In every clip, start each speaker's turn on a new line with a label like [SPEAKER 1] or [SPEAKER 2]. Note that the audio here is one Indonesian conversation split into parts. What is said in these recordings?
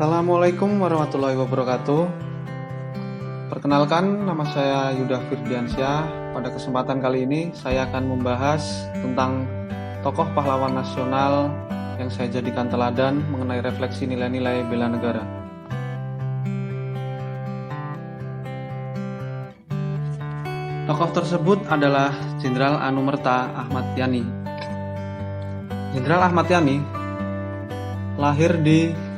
[SPEAKER 1] Assalamualaikum warahmatullahi wabarakatuh. Perkenalkan, nama saya Yuda Firdiansyah. Pada kesempatan kali ini saya akan membahas tentang tokoh pahlawan nasional yang saya jadikan teladan mengenai refleksi nilai-nilai bela negara. Tokoh tersebut adalah Jenderal Anumerta Ahmad Yani. Jenderal Ahmad Yani lahir di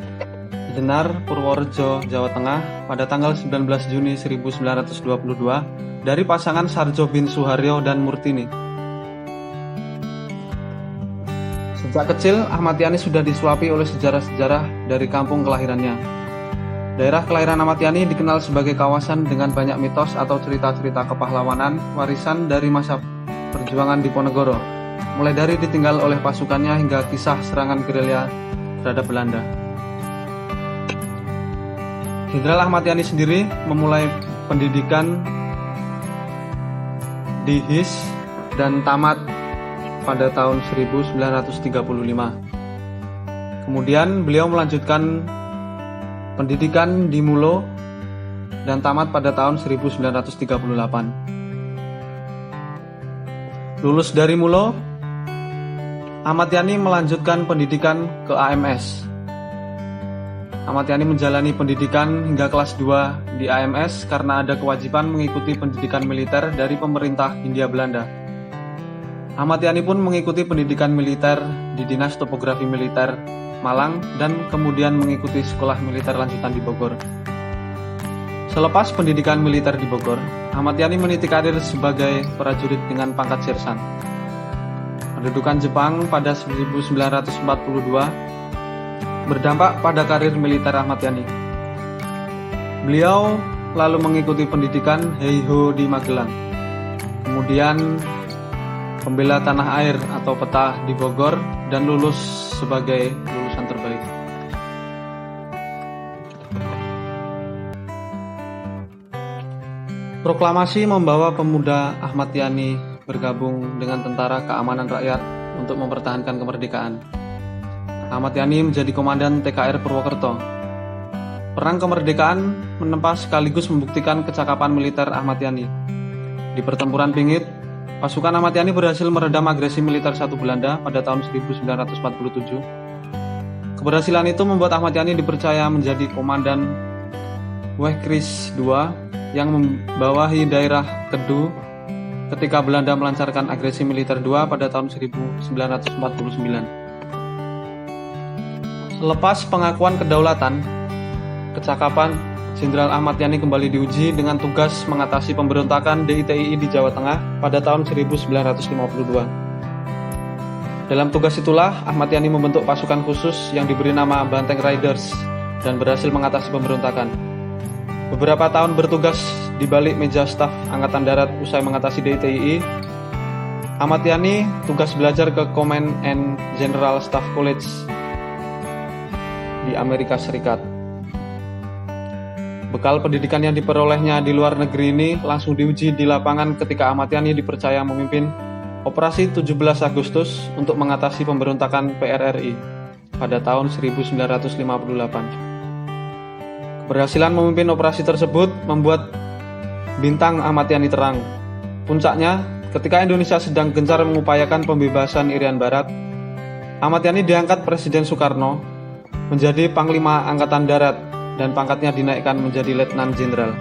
[SPEAKER 1] Denar, Purworejo, Jawa Tengah pada tanggal 19 Juni 1922 dari pasangan Sarjo bin Suharyo dan Murtini. Sejak kecil, Ahmad Yani sudah disuapi oleh sejarah-sejarah dari kampung kelahirannya. Daerah kelahiran Ahmad Yani dikenal sebagai kawasan dengan banyak mitos atau cerita-cerita kepahlawanan warisan dari masa perjuangan Diponegoro, mulai dari ditinggal oleh pasukannya hingga kisah serangan gerilya terhadap Belanda. Jenderal Ahmad Yani sendiri memulai pendidikan di HIS dan tamat pada tahun 1935. Kemudian beliau melanjutkan pendidikan di Mulo dan tamat pada tahun 1938. Lulus dari Mulo, Ahmad Yani melanjutkan pendidikan ke AMS. Ahmad Yani menjalani pendidikan hingga kelas 2 di AMS karena ada kewajiban mengikuti pendidikan militer dari pemerintah Hindia Belanda. Ahmad Yani pun mengikuti pendidikan militer di Dinas Topografi Militer Malang dan kemudian mengikuti sekolah militer lanjutan di Bogor. Selepas pendidikan militer di Bogor, Ahmad Yani meniti karir sebagai prajurit dengan pangkat sersan. Pendudukan Jepang pada 1942 berdampak pada karir militer Ahmad Yani. Beliau lalu mengikuti pendidikan Heiho di Magelang, kemudian pembela tanah air atau peta di Bogor dan lulus sebagai lulusan terbaik. Proklamasi membawa pemuda Ahmad Yani bergabung dengan Tentara Keamanan Rakyat untuk mempertahankan kemerdekaan. Ahmad Yani menjadi komandan TKR Purwokerto. Perang kemerdekaan menempa sekaligus membuktikan kecakapan militer Ahmad Yani. Di pertempuran Pingit, pasukan Ahmad Yani berhasil meredam agresi militer satu Belanda pada tahun 1947. Keberhasilan itu membuat Ahmad Yani dipercaya menjadi komandan Wehkris II yang membawahi daerah Kedu ketika Belanda melancarkan agresi militer II pada tahun 1949. Selepas pengakuan kedaulatan, kecakapan Jenderal Ahmad Yani kembali diuji dengan tugas mengatasi pemberontakan DITII di Jawa Tengah pada tahun 1952. Dalam tugas itulah Ahmad Yani membentuk pasukan khusus yang diberi nama Banteng Riders dan berhasil mengatasi pemberontakan. Beberapa tahun bertugas di balik meja staf Angkatan Darat usai mengatasi DITII, Ahmad Yani tugas belajar ke Command and General Staff College di Amerika Serikat. Bekal pendidikan yang diperolehnya di luar negeri ini langsung diuji di lapangan ketika Ahmad Yani dipercaya memimpin Operasi 17 Agustus untuk mengatasi pemberontakan PRRI pada tahun 1958. Keberhasilan memimpin operasi tersebut membuat bintang Ahmad Yani terang. Puncaknya, ketika Indonesia sedang gencar mengupayakan pembebasan Irian Barat, Ahmad Yani diangkat Presiden Soekarno menjadi Panglima Angkatan Darat dan pangkatnya dinaikkan menjadi Letnan Jenderal.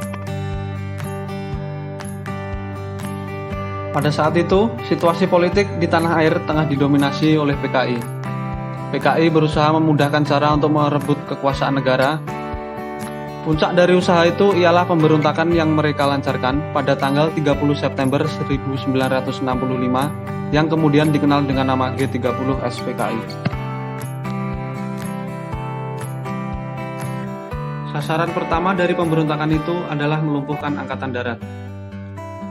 [SPEAKER 1] Pada saat itu, situasi politik di tanah air tengah didominasi oleh PKI. PKI berusaha memudahkan cara untuk merebut kekuasaan negara. Puncak dari usaha itu ialah pemberontakan yang mereka lancarkan pada tanggal 30 September 1965 yang kemudian dikenal dengan nama G30 SPKI. Sasaran pertama dari pemberontakan itu adalah melumpuhkan Angkatan Darat.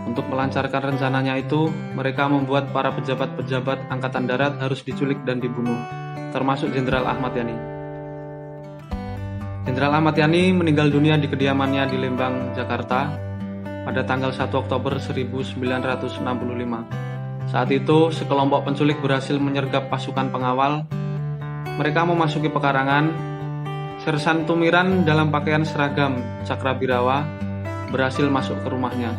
[SPEAKER 1] Untuk melancarkan rencananya itu, mereka membuat para pejabat-pejabat Angkatan Darat harus diculik dan dibunuh, termasuk Jenderal Ahmad Yani. Jenderal Ahmad Yani meninggal dunia di kediamannya di Lembang, Jakarta pada tanggal 1 Oktober 1965. Saat itu, sekelompok penculik berhasil menyergap pasukan pengawal. Mereka memasuki pekarangan. Sersan Tumiran dalam pakaian seragam Cakrabirawa berhasil masuk ke rumahnya.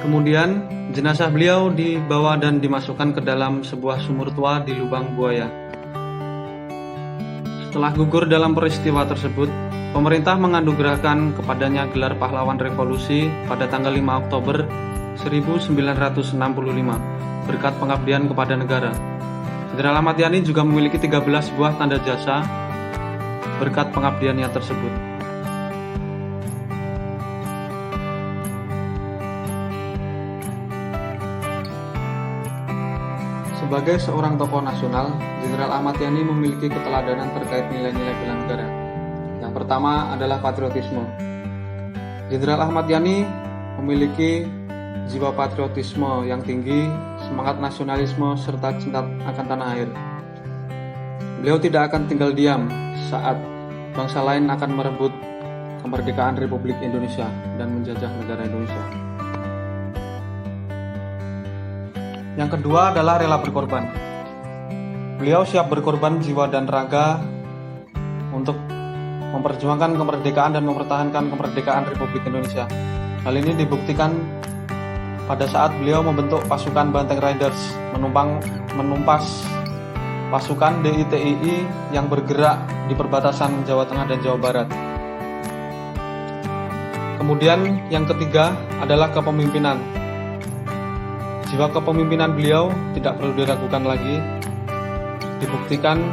[SPEAKER 1] Kemudian jenazah beliau dibawa dan dimasukkan ke dalam sebuah sumur tua di lubang buaya. Setelah gugur dalam peristiwa tersebut, pemerintah menganugerahkan kepadanya gelar pahlawan revolusi pada tanggal 5 Oktober 1965 berkat pengabdian kepada negara. Jenderal Ahmad Yani juga memiliki 13 buah tanda jasa berkat pengabdiannya tersebut. Sebagai seorang tokoh nasional, Jenderal Ahmad Yani memiliki keteladanan terkait nilai-nilai bela negara. Yang pertama adalah patriotisme. Jenderal Ahmad Yani memiliki jiwa patriotisme yang tinggi, semangat nasionalisme, serta cinta akan tanah air. Beliau tidak akan tinggal diam saat bangsa lain akan merebut kemerdekaan Republik Indonesia dan menjajah negara Indonesia. Yang kedua adalah rela berkorban. Beliau siap berkorban jiwa dan raga untuk memperjuangkan kemerdekaan dan mempertahankan kemerdekaan Republik Indonesia. Hal ini dibuktikan pada saat beliau membentuk pasukan Banteng Riders menumpas pasukan DITII yang bergerak di perbatasan Jawa Tengah dan Jawa Barat. Kemudian yang ketiga adalah kepemimpinan. Jiwa kepemimpinan beliau tidak perlu diragukan lagi, dibuktikan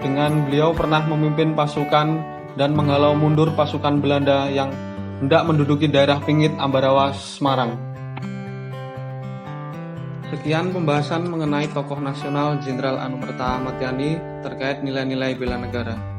[SPEAKER 1] dengan beliau pernah memimpin pasukan dan menghalau mundur pasukan Belanda yang hendak menduduki daerah Pingit, Ambarawa, Semarang. Sekian pembahasan mengenai tokoh nasional Jenderal Anumerta Ahmad Yani terkait nilai-nilai bela negara.